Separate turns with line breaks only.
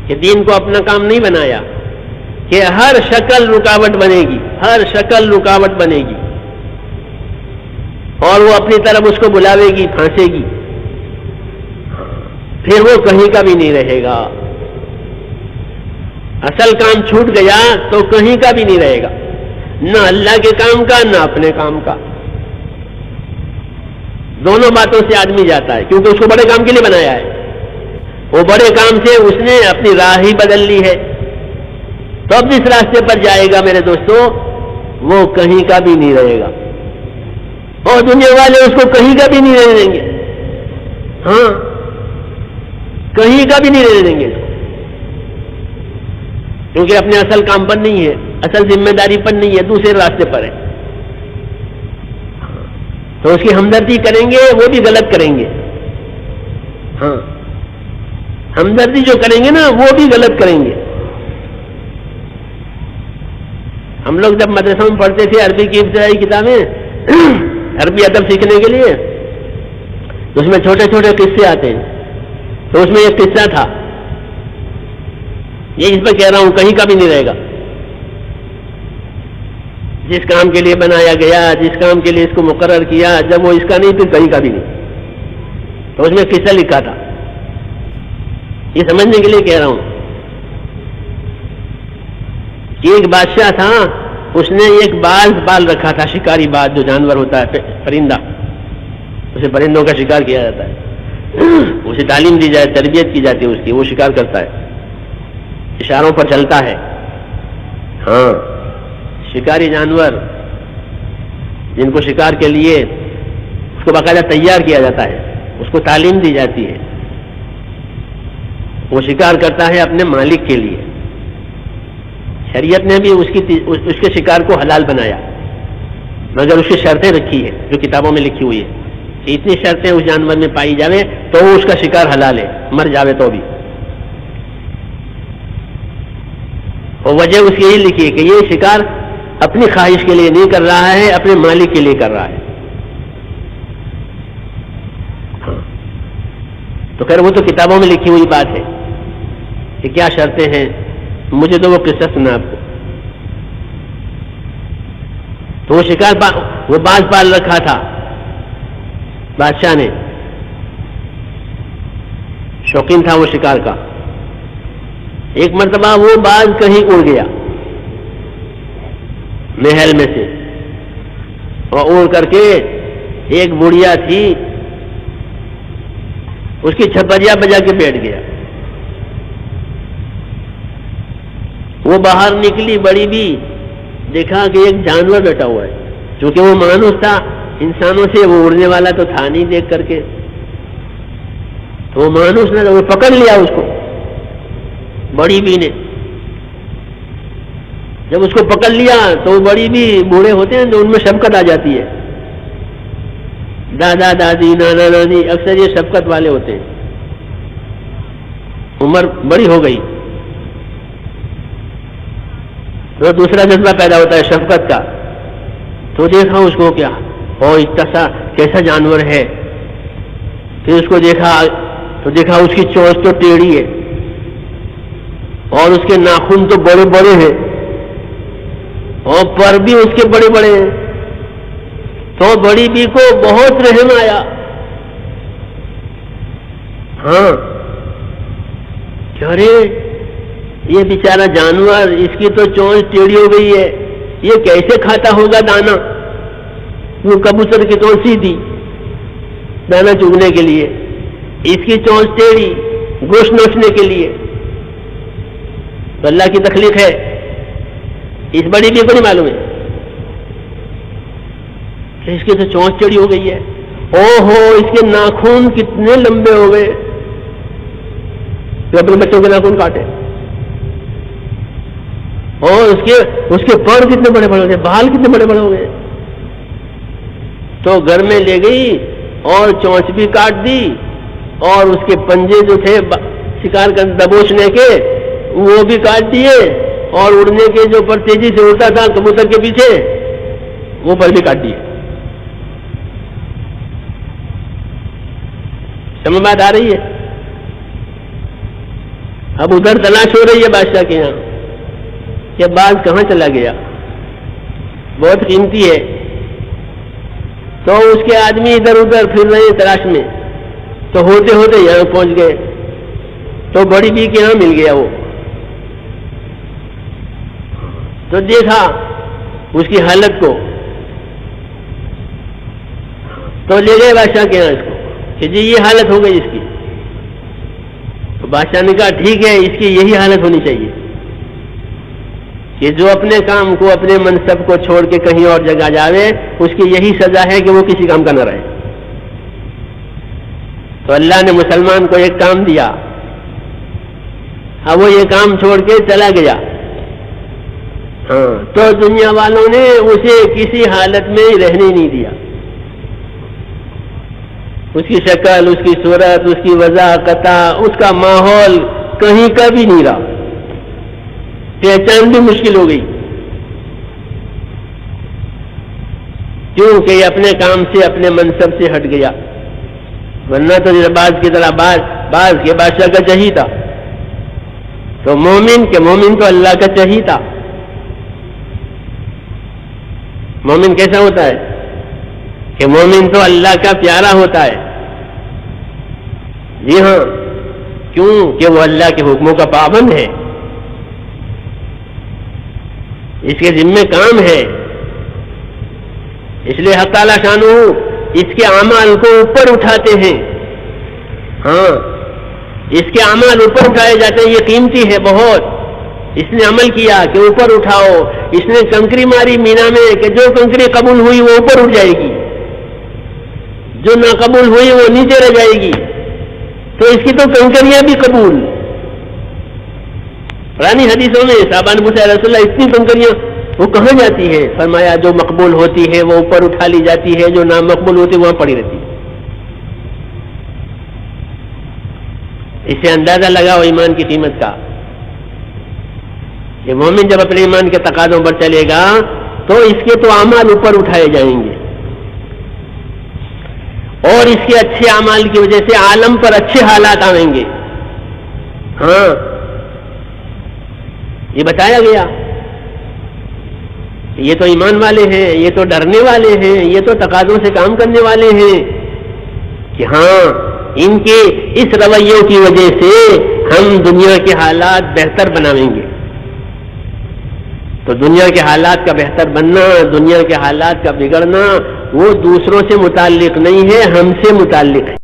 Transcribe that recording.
کہ دین کو اپنا کام نہیں بنایا، کہ ہر شکل رکاوٹ بنے گی، ہر شکل رکاوٹ بنے گی، اور وہ اپنی طرف اس کو بلاوے گی، پھانسے گی، پھر وہ کہیں کا بھی نہیں رہے گا۔ اصل کام چھوٹ گیا تو کہیں کا بھی نہیں رہے گا، نہ اللہ کے کام کا نہ اپنے کام کا۔ دونوں باتوں سے آدمی جاتا ہے، کیونکہ اس کو بڑے کام کے لیے بنایا ہے، وہ بڑے کام سے اس نے اپنی راہ ہی بدل لی ہے، تو اب جس راستے پر جائے گا میرے دوستو وہ کہیں کا بھی نہیں رہے گا، اور دنیا والے اس کو کہیں کا بھی نہیں رہنے دیں گے، ہاں کہیں کا بھی نہیں رہنے دیں گے اس کو، کیونکہ اپنے اصل کام پر نہیں ہے، اصل ذمہ داری پر نہیں ہے، دوسرے راستے پر ہے، تو اس کی ہمدردی کریں گے وہ بھی غلط کریں گے، ہاں ہمدردی جو کریں گے نا وہ بھی غلط کریں گے۔ ہم لوگ جب مدرسہ میں پڑھتے تھے عربی کی ابتدائی کتابیں عربی ادب سیکھنے کے لیے، تو اس میں چھوٹے چھوٹے قصے آتے ہیں، تو اس میں ایک قصہ تھا، یہ اس پہ کہہ رہا ہوں کہیں کا بھی نہیں رہے گا، جس کام کے لیے بنایا گیا، جس کام کے لیے اس کو مقرر کیا، جب وہ اس کا نہیں پھر کہیں کا بھی نہیں، تو اس میں قصہ لکھا تھا، یہ سمجھنے کے لیے کہہ رہا ہوں کہ ایک بادشاہ تھا، اس نے ایک باز پال رکھا تھا، شکاری باز جو جانور ہوتا ہے پرندہ، اسے پرندوں کا شکار کیا جاتا ہے، اسے تعلیم دی جائے، تربیت کی جاتی ہے اس کی، وہ شکار کرتا ہے، اشاروں پر چلتا ہے، ہاں شکاری جانور جن کو شکار کے لیے اس کو باقاعدہ تیار کیا جاتا ہے، اس کو تعلیم دی جاتی ہے، وہ شکار کرتا ہے اپنے مالک کے لیے۔ شریعت نے بھی اس کے شکار کو حلال بنایا، مگر اس کی شرطیں رکھی ہے جو کتابوں میں لکھی ہوئی ہے کہ اتنی شرطیں اس جانور میں پائی جاوے تو وہ اس کا شکار حلال ہے، مر جاوے تو بھی۔ اور وجہ اس کی یہی لکھی ہے کہ یہ شکار اپنی خواہش کے لیے نہیں کر رہا ہے، اپنے مالک کے لیے کر رہا ہے۔ تو خیر وہ تو کتابوں میں لکھی ہوئی بات ہے کہ کیا شرطیں ہیں، مجھے تو وہ قصہ سنا آپ کو۔ تو وہ شکار وہ باز پال رکھا تھا بادشاہ نے، شوقین تھا وہ شکار کا۔ ایک مرتبہ وہ باز کہیں اڑ گیا محل میں سے، اور اڑ کر کے ایک بڑھیا تھی اس کی چھپریا بجا کے بیٹھ گیا۔ وہ باہر نکلی بڑی بھی، دیکھا کہ ایک جانور بیٹھا ہوا ہے، چونکہ وہ مانوس تھا انسانوں سے، وہ اڑنے والا تو تھا نہیں دیکھ کر کے، تو وہ مانوس نے وہ پکڑ لیا اس کو بڑی بی نے۔ جب اس کو پکڑ لیا تو وہ بڑی بھی بوڑھے ہوتے ہیں تو ان میں شفقت آ جاتی ہے، دادا دادی نانا نانی اکثر یہ شفقت والے ہوتے ہیں، عمر بڑی ہو گئی تو دوسرا جذبہ پیدا ہوتا ہے شفقت کا، تو دیکھا اس کو کیا اتنا کیسا جانور ہے، پھر اس کو دیکھا تو دیکھا اس کی چونچ تو ٹیڑھی ہے اور اس کے ناخن تو بڑے بڑے ہیں اور پر بھی اس کے بڑے بڑے ہیں، تو بڑی بی کو بہت رحم آیا، ہاں کہ ارے یہ بیچارہ جانور، اس کی تو چونچ ٹیڑھی ہو گئی ہے، یہ کیسے کھاتا ہوگا دانا؟ وہ کبوتر کی چونچ سیدھی دانا چگنے کے لیے، اس کی چونچ ٹیڑھی گوشت نوچنے کے لیے، تو اللہ کی تخلیق ہے، اس بڑی بی کو نہیں معلوم ہے کہ اس کی تو چونچ ٹیڑھی ہو گئی ہے، او ہو اس کے ناخن کتنے لمبے ہو گئے کہ اپنے بچوں کے ناخن کاٹے، اور اس کے پر کتنے بڑے بڑے ہو گئے، بال کتنے بڑے بڑے ہو گئے، تو گھر میں لے گئی اور چونچ بھی کاٹ دی اور اس کے پنجے جو تھے شکار کر دبوچنے کے وہ بھی کاٹ دیے، اور اڑنے کے جو پر تیزی سے اڑتا تھا کبوتر کے پیچھے وہ پر بھی کاٹ دیے۔ سمجھ بات آ رہی ہے؟ اب ادھر تلاش ہو رہی ہے بادشاہ کے یہاں کہ باز کہاں چلا گیا، بہت قیمتی ہے. تو اس کے آدمی ادھر ادھر پھر رہے ہیں تلاش میں، تو ہوتے ہوتے یہاں پہنچ گئے. تو بڑی بی کے یہاں مل گیا وہ. تو دیکھا اس کی حالت کو، تو لے گئے بادشاہ کے یہاں اس کو کہ جی یہ حالت ہو گئی اس کی. تو بادشاہ نے کہا ٹھیک ہے، اس کی یہی حالت ہونی چاہیے کہ جو اپنے کام کو، اپنے منصب کو چھوڑ کے کہیں اور جگہ جاوے، اس کی یہی سزا ہے کہ وہ کسی کام کا نہ رہے. تو اللہ نے مسلمان کو ایک کام دیا، اب وہ یہ کام چھوڑ کے چلا گیا. ہاں، تو دنیا والوں نے اسے کسی حالت میں رہنے نہیں دیا. اس کی شکل، اس کی صورت، اس کی وضاحت، اس کا ماحول کہیں کا بھی نہیں رہا، پہچان بھی مشکل ہو گئی. کیونکہ یہ اپنے کام سے، اپنے منصب سے ہٹ گیا. ورنہ تو باز کی طرح باز کے بادشاہ کا چہی تھا. تو مومن تو اللہ کا چہی تھا. مومن کیسا ہوتا ہے کہ مومن تو اللہ کا پیارا ہوتا ہے. جی ہاں، کیوں کہ وہ اللہ کے حکموں کا پابند ہے، اس کے ذمے کام ہے. اس لیے حق تعالیٰ شانہ اس کے اعمال کو اوپر اٹھاتے ہیں. ہاں، اس کے اعمال اوپر اٹھائے جاتے ہیں. یہ قیمتی ہے بہت. اس نے عمل کیا کہ اوپر اٹھاؤ. اس نے کنکری ماری مینا میں کہ جو کنکری قبول ہوئی وہ اوپر اٹھ جائے گی، جو نہ قبول ہوئی وہ نیچے رہ جائے گی. تو اس کی تو کنکریاں بھی قبول. پرانی حدیثوں میں صحابہ نے پوچھا رسول اللہ اتنی کنکریاں وہ کہاں جاتی ہے؟ فرمایا جو مقبول ہوتی ہے وہ اوپر اٹھا لی جاتی ہے، جو نہ مقبول ہوتی ہے وہاں پڑی رہتی ہے. اس سے اندازہ لگاؤ ایمان کی قیمت کا. یہ مومن جب اپنے ایمان کے تقاضوں پر چلے گا تو اس کے تو اعمال اوپر اٹھائے جائیں گے، اور اس کے اچھے اعمال کی وجہ سے عالم پر اچھے حالات آئیں گے. ہاں، یہ بتایا گیا یہ تو ایمان والے ہیں، یہ تو ڈرنے والے ہیں، یہ تو تقاضوں سے کام کرنے والے ہیں کہ ہاں ان کے اس رویوں کی وجہ سے ہم دنیا کے حالات بہتر بنائیں گے. تو دنیا کے حالات کا بہتر بننا، دنیا کے حالات کا بگڑنا وہ دوسروں سے متعلق نہیں ہے، ہم سے متعلق ہے.